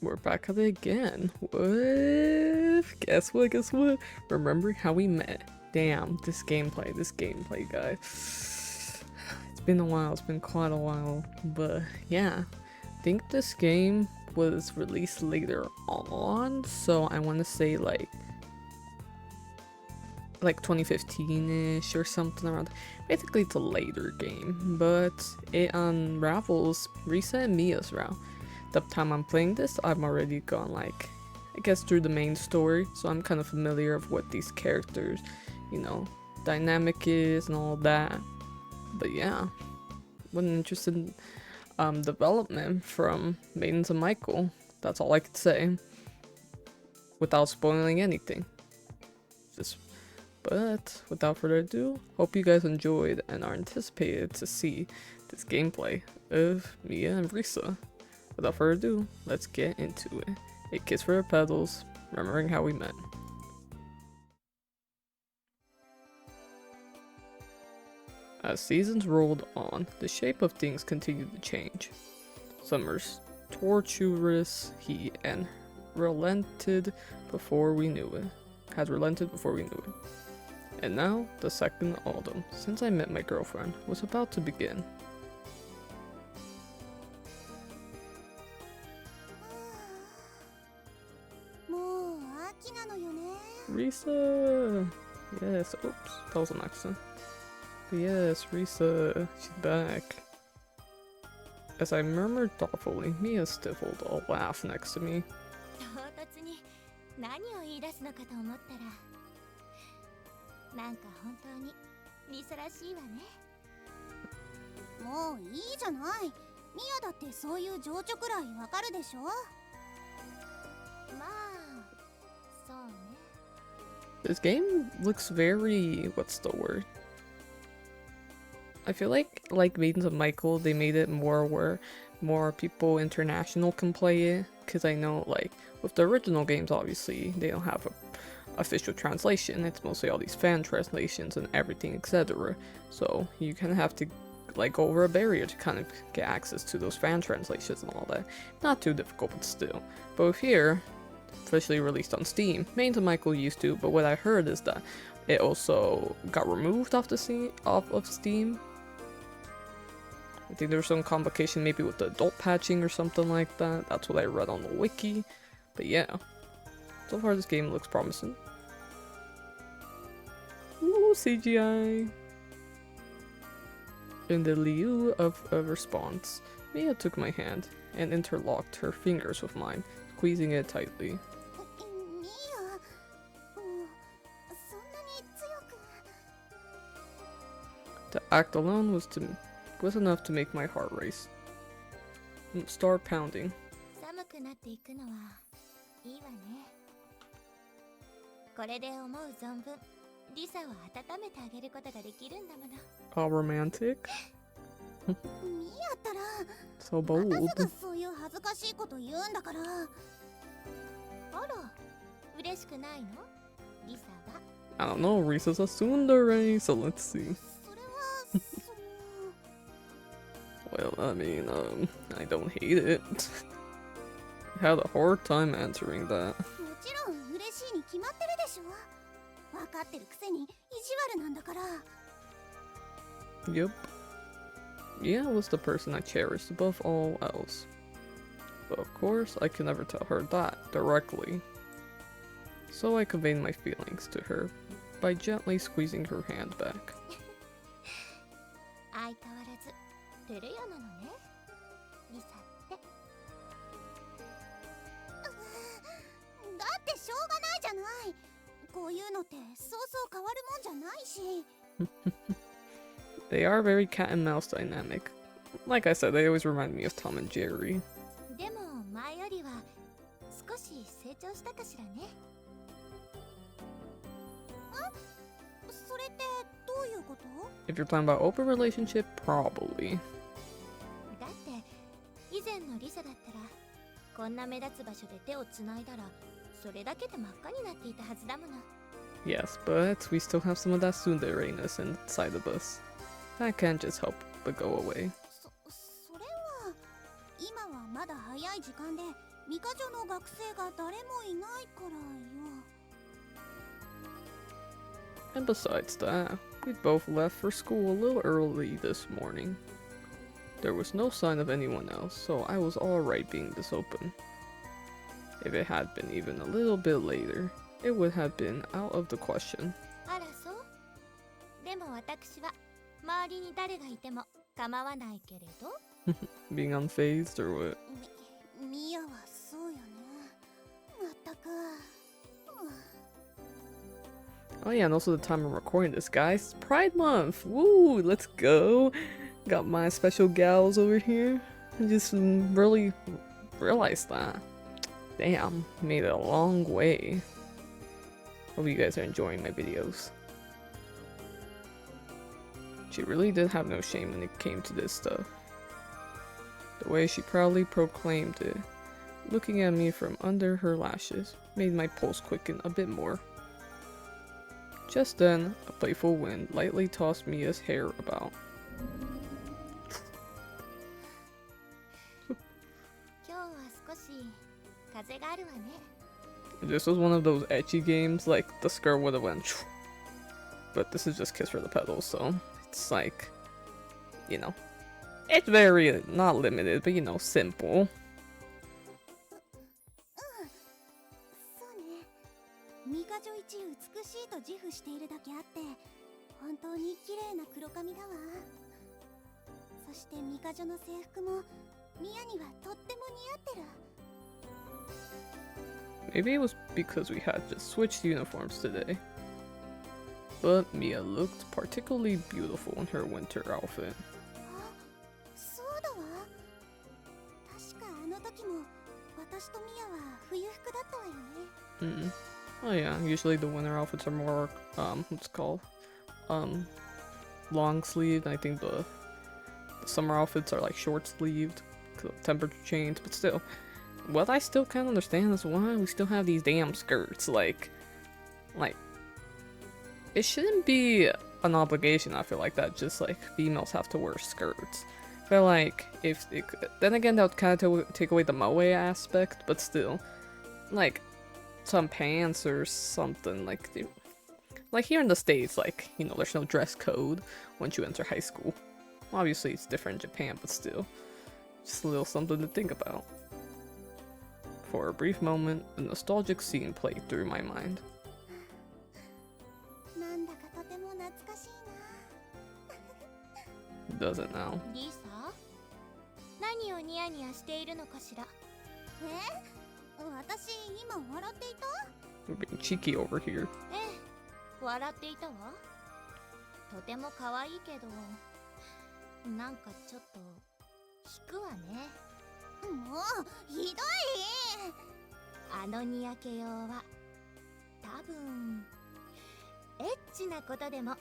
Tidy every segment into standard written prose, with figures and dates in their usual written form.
We're back at it again. What? Guess what? Guess what? Remembering how we met. Damn, this gameplay, guys. It's been a while. It's been quite a while. But yeah, I think this game was released later on. So I want to say like 2015-ish or something around. Basically, it's a later game, but it unravels Risa and Mia's route. The time I'm playing this, I'm already gone like, I guess through the main story, so I'm kind of familiar of what these characters, you know, dynamic is and all that. But yeah, what an interesting development from Maidens and Michael. That's all I could say, without spoiling anything. But without further ado, hope you guys enjoyed and are anticipated to see this gameplay of Mia and Risa. Without further ado, let's get into it. A kiss for the petals, remembering how we met. As seasons rolled on, the shape of things continued to change. Summer's torturous heat and relented before we knew it. And now, the second autumn since I met my girlfriend was about to begin. Risa! Yes, oops, that was an accident. But yes, Risa, she's back. As I murmured thoughtfully, Mia stifled a laugh next to me. This game looks very, what's the word? I feel like Maidens of Michael, they made it more where more people international can play it. Because I know, like, with the original games, obviously, they don't have a official translation. It's mostly all these fan translations and everything, etc. So you kind of have to, like, go over a barrier to kind of get access to those fan translations and all that. Not too difficult, but still. But with here, officially released on Steam, Maidens of Michael used to, but what I heard is that it also got removed off of Steam. I think there was some complication maybe with the adult patching or something like that. That's what I read on the wiki. But yeah, so far this game looks promising. Ooh, CGI! In the lieu of a response, Mia took my hand and interlocked her fingers with mine, squeezing it tightly. The act alone was enough to make my heart race. Start pounding. All romantic. So bold. I don't know, Risa's a tsundere, so let's see. Well, I mean, I don't hate it. I had a hard time answering that. Yep. Yeah, was the person I cherished above all else. But of course, I could never tell her that directly. So I conveyed my feelings to her by gently squeezing her hand back. They are very cat and mouse dynamic. Like I said, they always remind me of Tom and Jerry. If you're talking about open relationship, probably. Yes, but we still have some of that tsundere-ness inside of us. That can't just help but go away. 美香女の学生が誰もいないからよ。 And besides that, we'd both left for school a little early this morning. There was no sign of anyone else, so I was alright being this open. If it had been even a little bit later, it would have been out of the question. あらそう。でも私は周りに誰がいても構わないけれど。 Being unfazed or what? ミヤはそうよね。まったく。 Oh yeah, and also the time I'm recording this, guys. Pride Month! Woo! Let's go! Got my special gals over here. I just really realized that. Damn, made it a long way. Hope you guys are enjoying my videos. She really did have no shame when it came to this stuff. The way she proudly proclaimed it, looking at me from under her lashes, made my pulse quicken a bit more. Just then, a playful wind lightly tossed Mia's hair about. This was one of those ecchi games, like the skirt would have went, but this is just Kiss for the Petals, so it's like, you know, it's very not limited, but you know, simple. ミカ女一美しいと自負しているだけあって本当に綺麗な黒髪だわ。そしてミカ女の制服もミヤにはとっても似合ってる。 Maybe it was because we had just switched uniforms today. But Mia looked particularly beautiful in her winter outfit. あ、そうだわ。確かあの時も私とミヤは冬服だったわよね。Oh yeah, usually the winter outfits are more, what's it called? Long sleeved. I think the summer outfits are like short sleeved because of temperature change, but still. What I still can't understand is why we still have these damn skirts. Like, it shouldn't be an obligation, I feel like, that just like females have to wear skirts. I feel like if it could, then again that would kind of take away the moe aspect, but still, like, some pants or something, like here in the States, like, you know, there's no dress code once you enter high school. Obviously it's different in Japan, but still, just a little something to think about. For a brief moment, a nostalgic scene played through my mind. なんだかとても懐かしいな。 Does it now? リサ、何をニヤニヤしているのかしら。私今笑っていた？ We're being cheeky over here. ええ、笑っていたわ。とても可愛いけど、なんかちょっと引くわね。もうひどい。あのにやけようは多分エッチなことでも考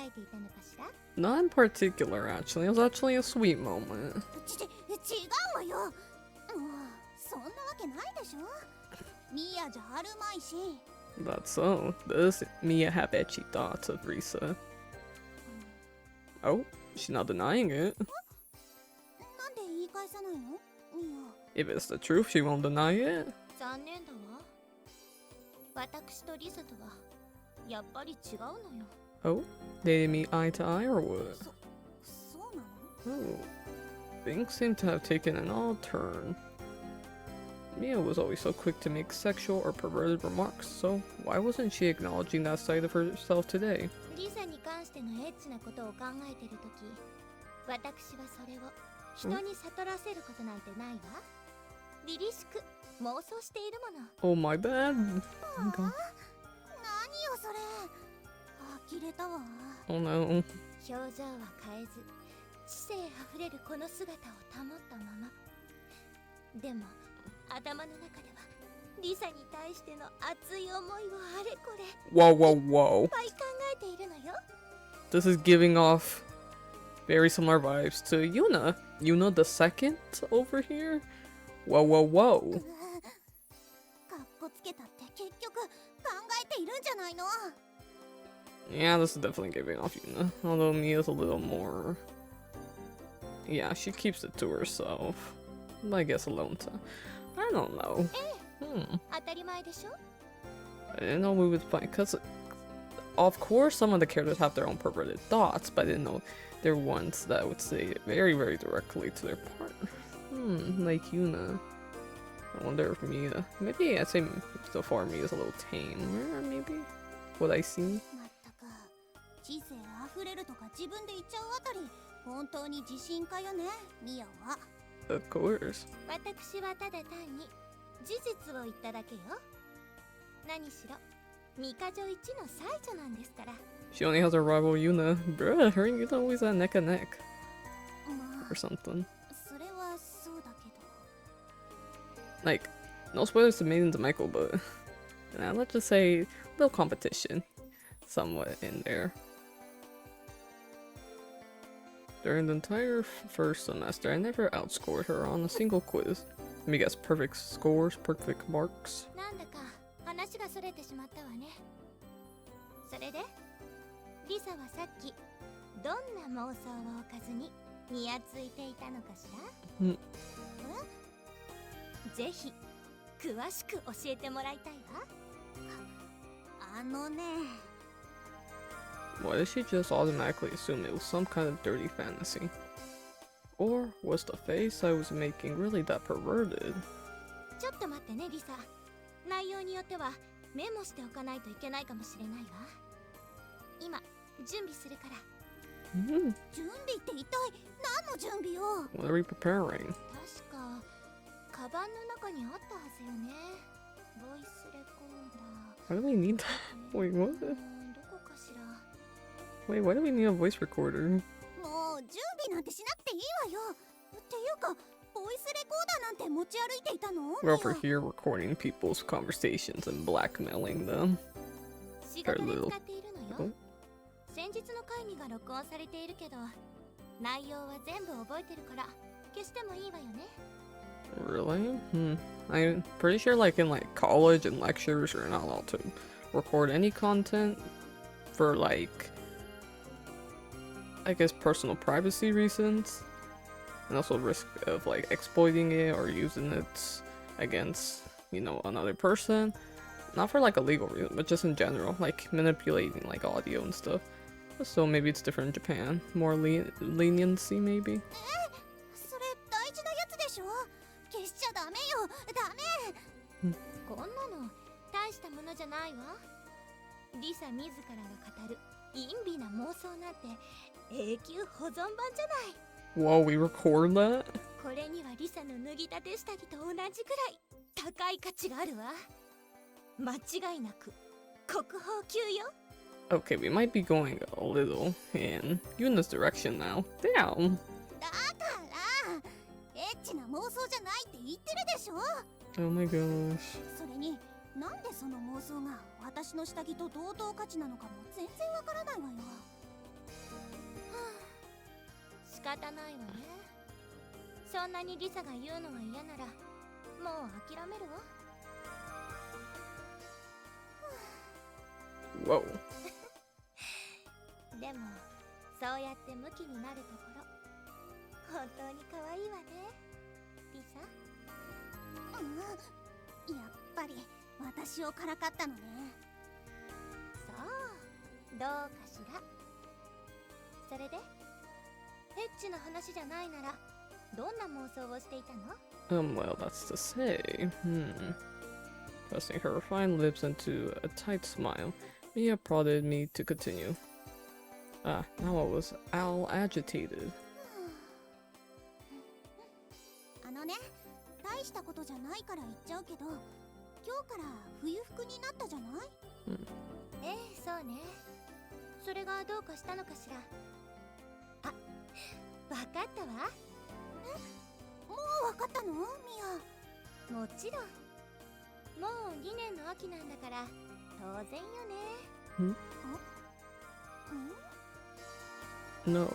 えていたのかしら。 Not in particular, actually. It was actually a sweet moment. 違うわよ。もうそんなわけないでしょ。ミヤじゃあるまいし。 That's so. Does Mia have ecchi thoughts of Risa? Oh, she's not denying it. なんで言い返さないの？ミヤ。 If it's the truth, she won't deny it. 残念だわ。私とリサとはやっぱり違うのよ。 Oh, they didn't meet eye to eye or what? そうなの？ Oh, things seem to have taken an odd turn. Mia was always so quick to make sexual or perverted remarks, so why wasn't she acknowledging that side of herself today? リサに関してのエッチなことを考えてるとき、私はそれを人に悟らせることなんてないわ。凛々しく妄想しているもの。 Oh, my bad. 何よそれ。呆れたわ。 Oh no. 表情は変えず、知性あふれるこの姿を保ったまま。でも頭の中ではリサに対しての熱い思いをあれこれ Whoa, whoa, whoa. いっぱい考えているのよ。 This is giving off very similar vibes to Yuna. Yuna the second over here? Whoa, whoa, whoa. かっこつけたって結局考えているんじゃないの。 Yeah, this is definitely giving off Yuna. Although Mia's a little more... Yeah, she keeps it to herself. I guess alone time. I don't know. 当たり前でしょ。 I didn't know we would find, because of course some of the characters have their own perverted thoughts, but I didn't know they're ones that would say it very, very directly to their partner. Like Yuna. I wonder if Mia, maybe I'd say so far Mia's a little tame, maybe? What I see? まったく知性あふれるとか自分で言っちゃうあたり本当に自信家よね、ミアは。 Of course. 私はただ単に事実を言っただけよ。何しろミカ女一の才女なんですから。 She only has her rival Yuna. Bruh, her and Yuna always at neck and neck. ま Or あ something. それはそうだけど。 Like, no spoilers to Maiden to Michael, but let's just say a little competition somewhat in there. During the entire first semester, I never outscored her on a single quiz. Let me guess, perfect scores, perfect marks. なんだか話がそれてしまったわね。それでリサはさっきどんな妄想をおかずににやついていたのかしら。ぜひ詳しく教えてもらいたいわ。あのね。 Why did she just automatically assume it was some kind of dirty fantasy? Or was the face I was making really that perverted? ちょっと待ってねリサ。内容によってはメモしておかないといけないかもしれないわ。今準備するから。準備って一体何の準備よ。 What are we preparing? 確かカバンの中にあったはずよね。ボイスレコーダー。 Why do we need that? Wait, what? どこかしら。 Wait, why do we need a voice recorder? もう準備なんてしなくていいわよ。っていうかボイスレコーダーなんて持ち歩いていたの？ We're over here recording people's conversations and blackmailing them. 仕事で使っているのよ。 Oh. 先日の会議が録音されているけど内容は全部覚えてるから消してもいいわよね。 Really? I'm pretty sure like in like college and lectures you're not allowed to record any content for like I guess personal privacy reasons and also risk of like exploiting it or using it against, you know, another person. Not for like a legal reason, but just in general, like manipulating like audio and stuff. So maybe it's different in Japan. More leniency maybe? それ大事なやつでしょ。消しちゃダメよ。ダメ。こんなの大したものじゃないわ。リサ自らが語る陰微な妄想なんて永久保存版じゃない。 Whoa, we record that? これにはリサの脱ぎたて下着と同じくらい高い価値があるわ。間違いなく国宝級よ。 Okay, we might be going a little in Yuna's direction now. Damn! だからエッチな妄想じゃないって言ってるでしょ。 Oh my gosh. それになんでその妄想が私の下着と同等価値なのかも全然わからないわよ。仕方ないわね。そんなにリサが言うのが嫌ならもう諦めるわ。 Whoa. でもそうやってムキになるところ本当に可愛いわねリサ。やっぱり私をからかったのね。そうどうかしら。それでエッチな話じゃないならどんな妄想をしていたの？ Well, that's to say. Pressing her refined lips into a tight smile, Mia prodded me to continue. Now I was all agitated. あのね、大したことじゃないから言っちゃうけど、今日から冬服になったじゃない？そうね。それがどうかしたのかしら。あ、わかったわ。もうわかったの？ミア。もちろん。もう2年の秋なんだから当然よね。No,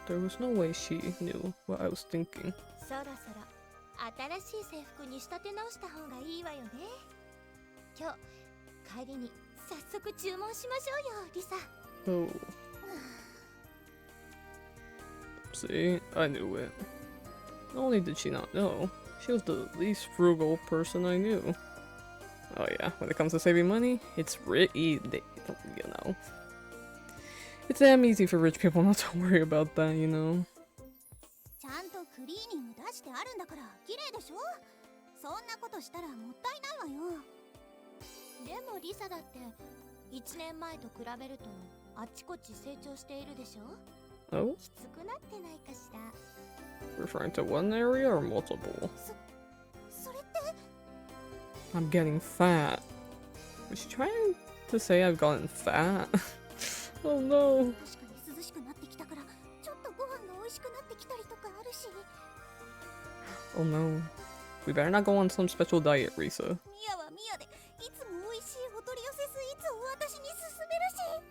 there was no way she knew what I was thinking. そろそろ新しい制服に仕立て直した方がいいわよね。今日帰りに早速注文しましょうよ、リサ。Oh. See, I knew it. Not only did she not know, She was the least frugal person I knew. Oh yeah, when it comes to saving money, it's you know. It's damn easy for rich people not to worry about that, you know. ちゃんとクリーニング出してあるんだから綺麗でしょ。そんなことしたらもったいないわよ。でもリサだって1年前と比べるとあっちこっち成長しているでしょ。Oh? きつくなってないかしら。Referring to one area or multiple? それって I'm getting fat. Was she trying to say I've gotten fat? Oh no. 確かに涼しくなってきたからちょっとご飯が美味しくなってきたりとかあるし。 Oh no. We better not go on some special diet, Risa. ミヤはミヤでいつも美味しいお取り寄せスイーツを私に勧めるし。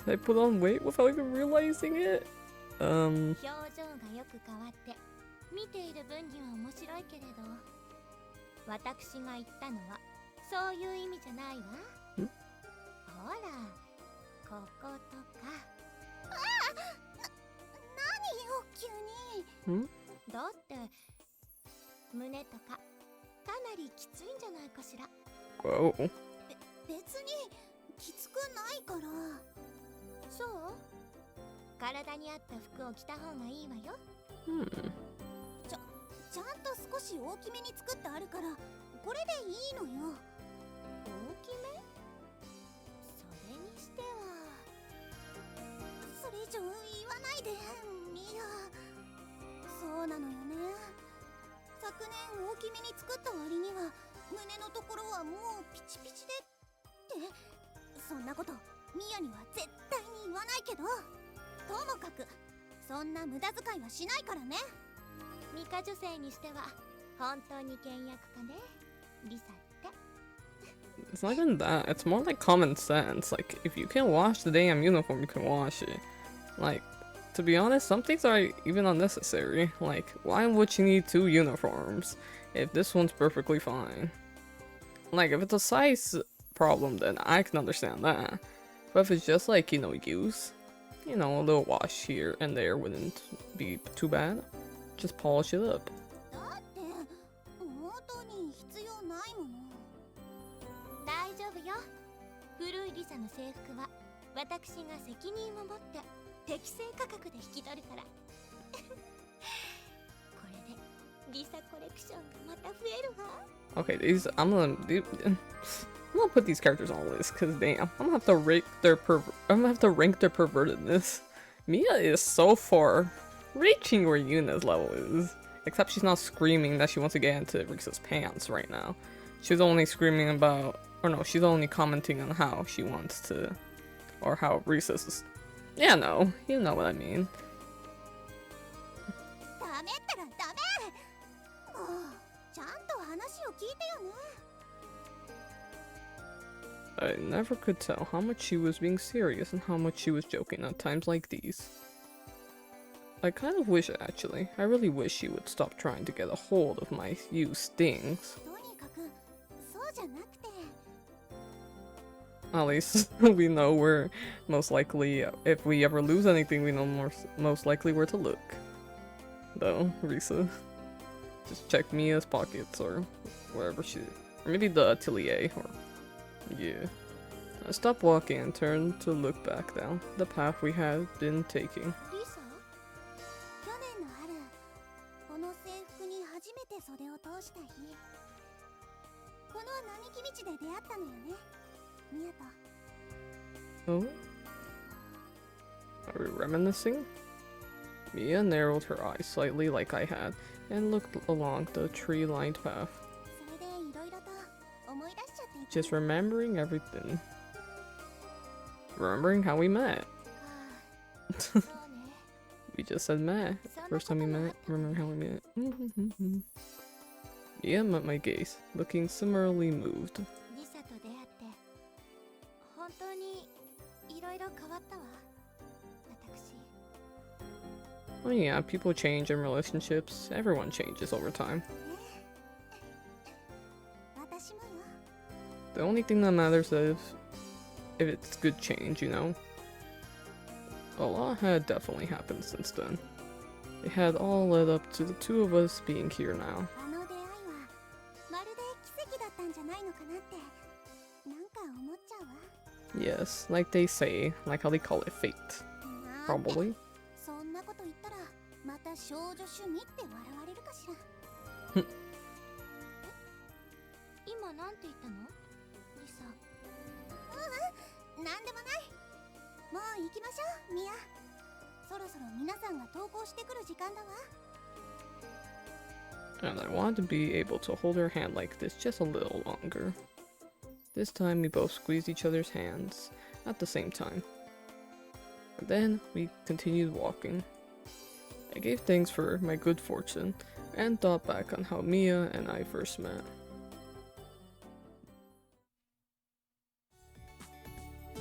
Did I put on weight without even realizing it? 表情がよく変わって見ている分には面白いけれど、私が言ったのはそういう意味じゃないわ。ほらこことか。何よ急に。だって胸とかかなりきついんじゃないかしら。 Whoa. 別にきつくないから。そう？体に合った服を着た方がいいわよ。ちゃんと少し大きめに作ってあるからこれでいいのよ。大きめ？それにしては。それ以上言わないでミヤ。そうなのよね。昨年大きめに作った割には胸のところはもうピチピチでって、そんなことミヤには絶対に言わないけど。ともかくそんな無駄遣いはしないからね。ミカ女性にしては本当に倹約家ねリサって。 It's not even that. It's more like common sense. Like, if you can wash the damn uniform, you can wash it. Like, to be honest, some things are even unnecessary. Like, why would you need 2 uniforms if this one's perfectly fine? Like, if it's a size problem, then I can understand that. But if it's just like, you know, use, you know, a little wash here and there wouldn't be too bad. Just polish it up. だって本当に必要ないもの。大丈夫よ。古いリサの制服は私が責任を持って適正価格で引き取るから。これでリサコレクションがまた増えるわ。Okay, I'm gonna put these characters on a list, cause damn, I'm gonna have to rank their pervertedness. Mia is so far reaching where Yuna's level is, except she's not screaming that she wants to get into Risa's pants right now. She's only screaming about, or no, she's only commenting on how she wants to, or how Risa's. Yeah, no, you know what I mean. ダメったらダメ。もうちゃんと話を聞いてよね。I never could tell how much she was being serious and how much she was joking at times like these. I kind of wish, actually, I really wish she would stop trying to get a hold of my used things. とにかくそうじゃなくて。 At least we know where most likely, if we ever lose anything, we know most likely where to look. Though, Risa. Just check Mia's pockets or wherever she, or maybe the atelier, or yeah. I stopped walking and turned to look back down the path we had been taking. リサ？去年の春、この制服に初めて袖を通した日。この並木道で出会ったのよね、ミヤと。 Oh? Are we reminiscing? Mia narrowed her eyes slightly like I had and looked along the tree-lined path. それでいろいろと思い出しちゃっていて。 Just remembering everything. Remembering how we met. そうね。 We just said met. First time we met. Remember how we met. Mia met my gaze, looking similarly moved. リサと出会って本当にいろいろ変わったわ。私。 Oh yeah, people change in relationships. Everyone changes over time. 私もよ。 The only thing that matters is if it's good change, you know? A lot had definitely happened since then. It had all led up to the two of us being here now. あの出会いはまるで奇跡だったんじゃないのかなってなんか思っちゃうわ。 Yes, like they say, like how they call it fate. なんて Probably. そんなこと言ったらまた少女趣味って笑われるかしら。今なんて言ったのリサ。なんでもない。もう行きましょうミア。そろそろ皆さんが登校してくる時間だわ。 And I wanted to be able to hold her hand like this just a little longer. This time we both squeezed each other's hands at the same time. And then we continued walking. I gave thanks for my good fortune and thought back on how Mia and I first met.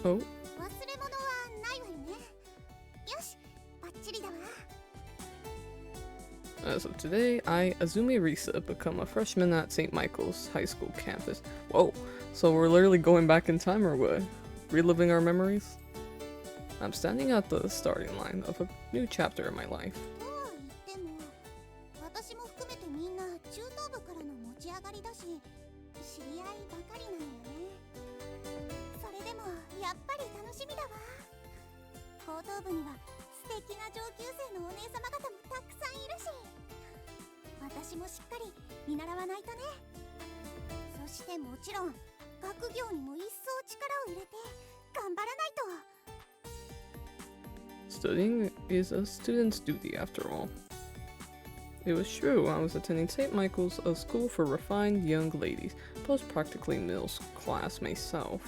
Oh, 忘れ物はないわよね。よし、バッチリだわ。 as of today, I, Azumi Risa, become a freshman at St. Michael's High School campus. Whoa, so we're literally going back in time or what? Reliving our memories? I'm standing at the starting line of a new chapter in my life. とは言っても、私も含めてみんな中等部からの持ち上がりだし、知り合いばかりなのよね。それでもやっぱり楽しみだわ。高等部には素敵な上級生のお姉様方もたくさんいるし、私もしっかり見習わないとね。そしてもちろん学業にも一層力を入れて頑張らないと。 Studying is a student's duty after all. It was true, I was attending St. Michael's, a school for refined young ladies, plus practically middle class myself.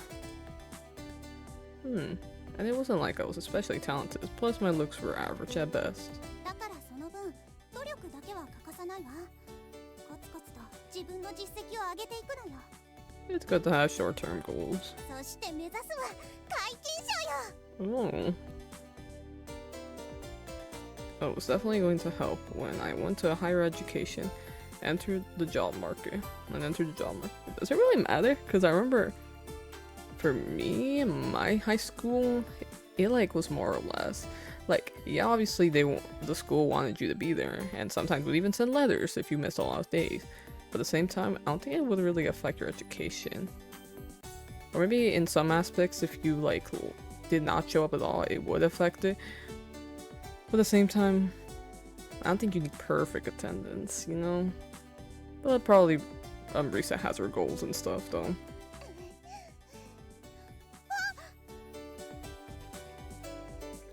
And it wasn't like I was especially talented, plus my looks were average at best. だからその分努力だけは欠かさないわ。コツコツと自分の実績を上げていくのよ。 It's good to have short-term goals. そして目指すは皆勤賞よ。 Oh. Oh, it's definitely going to help when I went to higher education, entered the job market. Does it really matter? Because I remember, for me, my high school, it like was more or less like, yeah, obviously the school wanted you to be there, and sometimes would even send letters if you missed a lot of days. But at the same time, I don't think it would really affect your education. Or maybe in some aspects, if you like did not show up at all, it would affect it. But at the same time, I don't think you need perfect attendance, you know? But probably Risa has her goals and stuff though.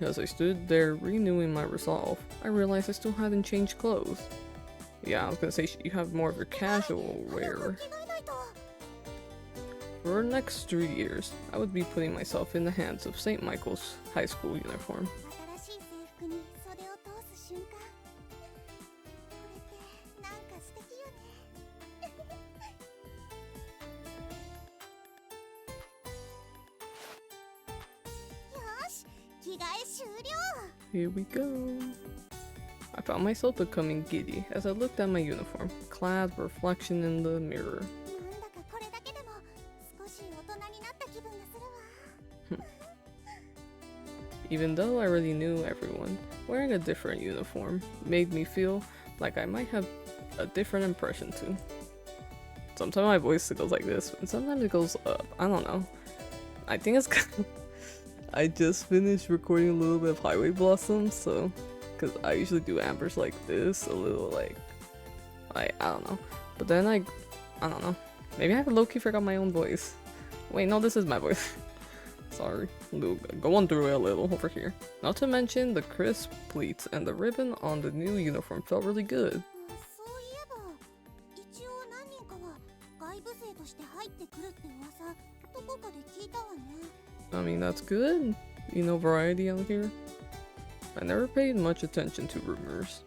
As I stood there renewing my resolve, I realized I still hadn't changed clothes. Yeah, I was gonna say you have more of your casual wear. For the next 3 years, I would be putting myself in the hands of St. Michael's High School uniform. 新しい制服に袖を通す瞬間。これってなんか素敵よね。よし、着替え終了。 Here we go. I found myself becoming giddy as I looked at my uniform, clad reflection in the mirror. なんだかこれだけでも少し大人になった気分がするわ。 Even though I already knew everyone, wearing a different uniform made me feel like I might have a different impression too. Sometimes my voice goes like this, and sometimes it goes up. I don't know. I think it's I just finished recording a little bit of Highway Blossoms, so because I usually do ambers like this, a little like I don't know. But then I don't know. Maybe I low-key forgot my own voice. Wait, no, this is my voice. Sorry, going through it a little over here. Not to mention the crisp pleats and the ribbon on the new uniform felt really good. そういえば、一応何人かは外部生として入ってくるって噂、どこかで聞いたわね。 I mean, that's good. You know, variety out here. I never paid much attention to rumors,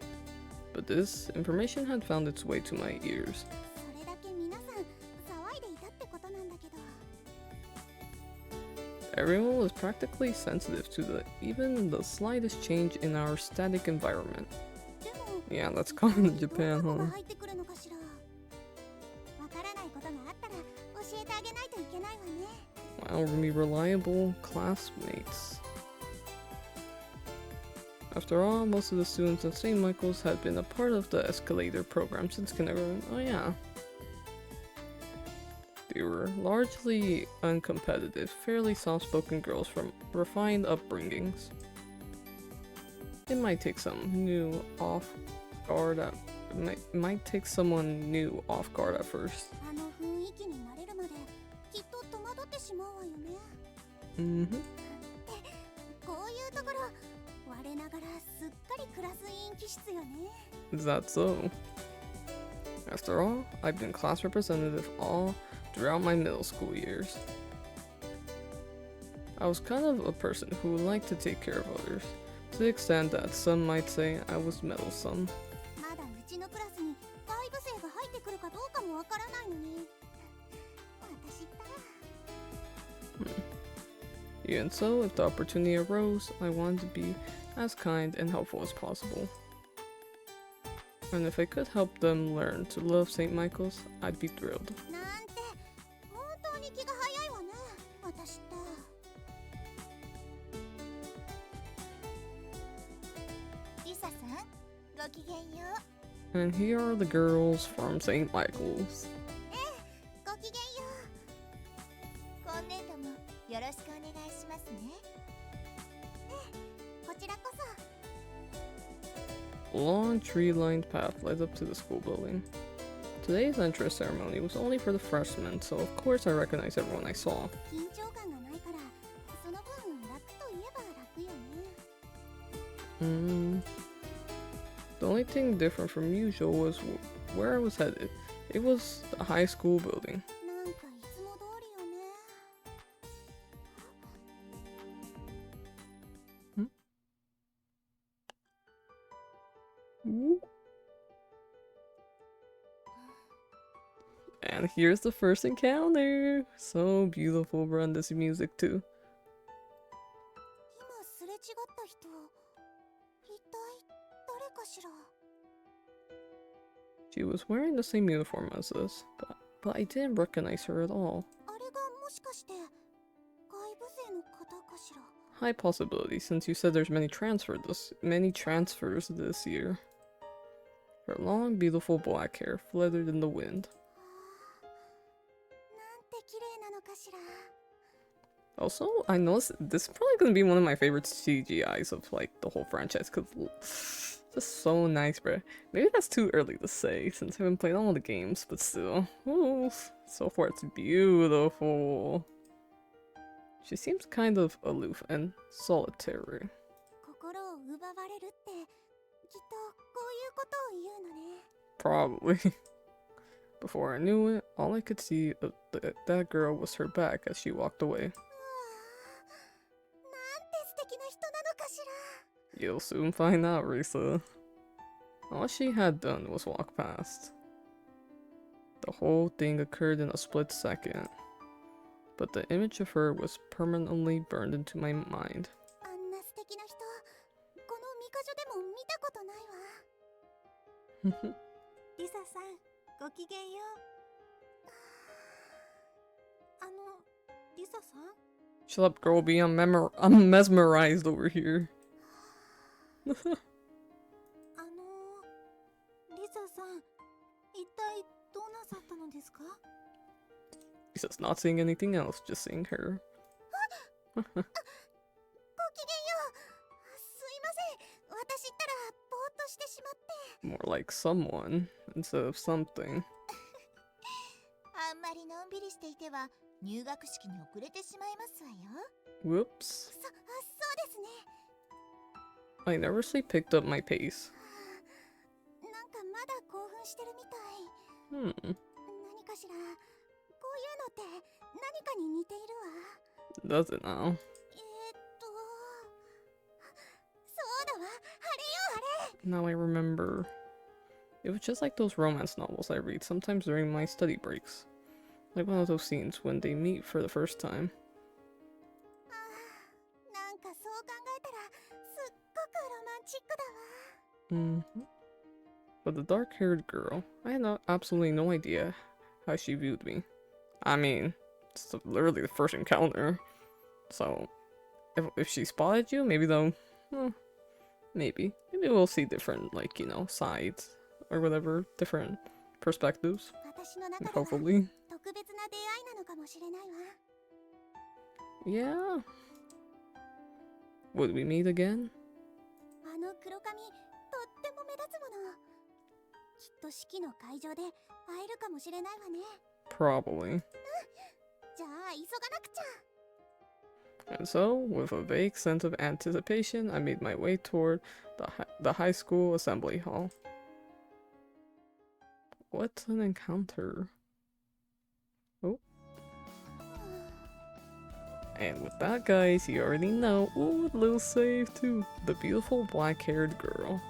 but this information had found its way to my ears. それだけ皆さん騒いでいたってことなんだけど。 Everyone was practically sensitive to even the slightest change in our static environment. でも、 Yeah, that's common in ど Japan, んな子が huh? 入ってくるのかしら。わからないことがあったら教えてあげないといけないわね。 Wow, we're gonna be reliable classmates. After all, most of the students at St. Michael's had been a part of the escalator program since kindergarten. Oh yeah. They were largely uncompetitive, fairly soft-spoken girls from refined upbringings. It might take some new off guard at might take someone new off guard at first. Mm-hmm. Is that so? After all, I've been class representative all throughout my middle school years. I was kind of a person who liked to take care of others, to the extent that some might say I was meddlesome. Even so, if the opportunity arose, I wanted to be as kind and helpful as possible. And if I could help them learn to love St. Michael's, I'd be thrilled. And here are the girls from St. Michael's. A long tree-lined path led up to the school building. Today's entrance ceremony was only for the freshmen, so of course I recognized everyone I saw. The only thing different from usual was where I was headed. It was the high school building. And here's the first encounter! So beautiful, bro, and this music too. She was wearing the same uniform as us, but I didn't recognize her at all. High possibility, since you said there's many transfers this year. Her long, beautiful black hair fluttered in the wind. Also, I noticed this is probably gonna be one of my favorite CGIs of like the whole franchise, cause it's just so nice, bro. Maybe that's too early to say since I haven't played all the games, but still, ooh, so far it's beautiful. She seems kind of aloof and solitary. Probably. Before I knew it, all I could see of that girl was her back as she walked away. You'll soon find out, Risa. All she had done was walk past. The whole thing occurred in a split second, but the image of her was permanently burned into my mind. Shut up, girl, I'm mesmerized over here. Lisa's not saying anything else, just saying her. More like someone instead of something. Whoops. I nervously picked up my pace. Does it now? Now I remember. It was just like those romance novels I read sometimes during my study breaks. Like one of those scenes when they meet for the first time. But the dark-haired girl, I had absolutely no idea how she viewed me. I mean, it's literally the first encounter. So, if she spotted you, maybe though, Maybe we'll see different, like, you know, sides or whatever, different perspectives. 私の中では Hopefully. 特別な出会いなのかもしれないわ。 Yeah. Would we meet again? あの黒髪とっても目立つもの。きっと式の会場で会えるかもしれないわね。 Probably. じゃあ急がなくちゃ。 And so, with a vague sense of anticipation, I made my way toward the high school assembly hall. What's an encounter? Oh. And with that, guys, you already know. Ooh, a little save too. The beautiful black-haired girl.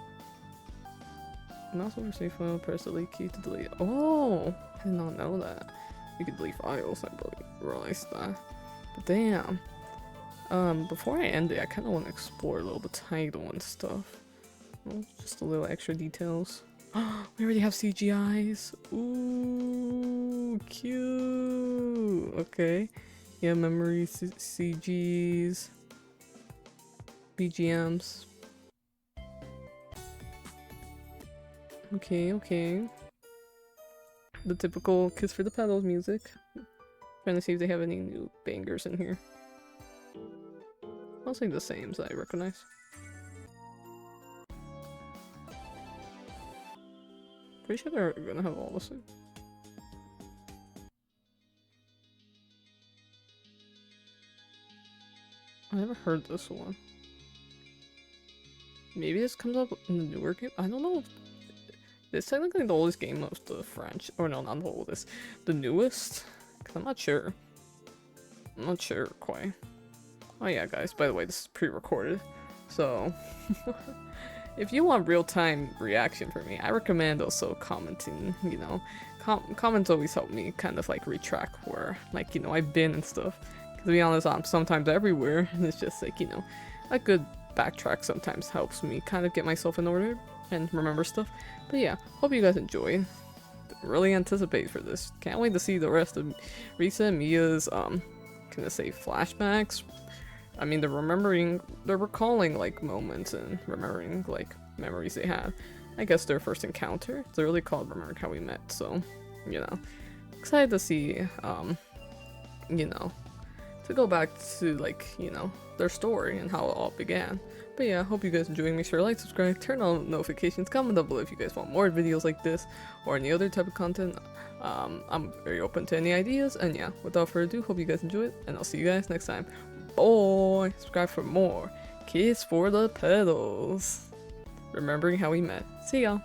And also for save file, press the delete key to delete. Oh, I did not know that. You could delete files. I really realized that. But damn. Before I end it, I kind of want to explore a little the title and stuff. Oh, just a little extra details. We already have CGIs. Ooh, cute. Okay. Yeah, memories, CGs, BGMs. Okay, okay. The typical Kiss for the Petals music. Trying to see if they have any new bangers in here. Mostly the same as I recognize. Pretty sure they're gonna have all the same. I never heard this one. Maybe this comes up in the newer game? I don't know. It's technically the oldest game of the French. Or no, not the oldest. The newest? Because I'm not sure. I'm not sure quite. Oh yeah, guys, by the way, this is pre-recorded. So, if you want real-time reaction from me, I recommend also commenting, you know. Comments always help me kind of like retrack where, like, you know, I've been and stuff. Because to be honest, I'm sometimes everywhere, and it's just like, you know, a good backtrack sometimes helps me kind of get myself in order and remember stuff. But yeah, hope you guys enjoy. Really anticipate for this. Can't wait to see the rest of Risa and Mia's, can I say flashbacks? I mean, they're recalling, like, moments and remembering, like, memories they had. I guess their first encounter. It's really called Remembering How We Met, so, you know. Excited to see, you know, to go back to, like, you know, their story and how it all began. But yeah, hope you guys enjoyed. Make sure to like, subscribe, turn on notifications, comment down below if you guys want more videos like this or any other type of content. I'm very open to any ideas, and yeah, without further ado, hope you guys enjoy it, and I'll see you guys next time. Bye! Subscribe for more Kiss for the Petals. Remembering How We Met. See y'all!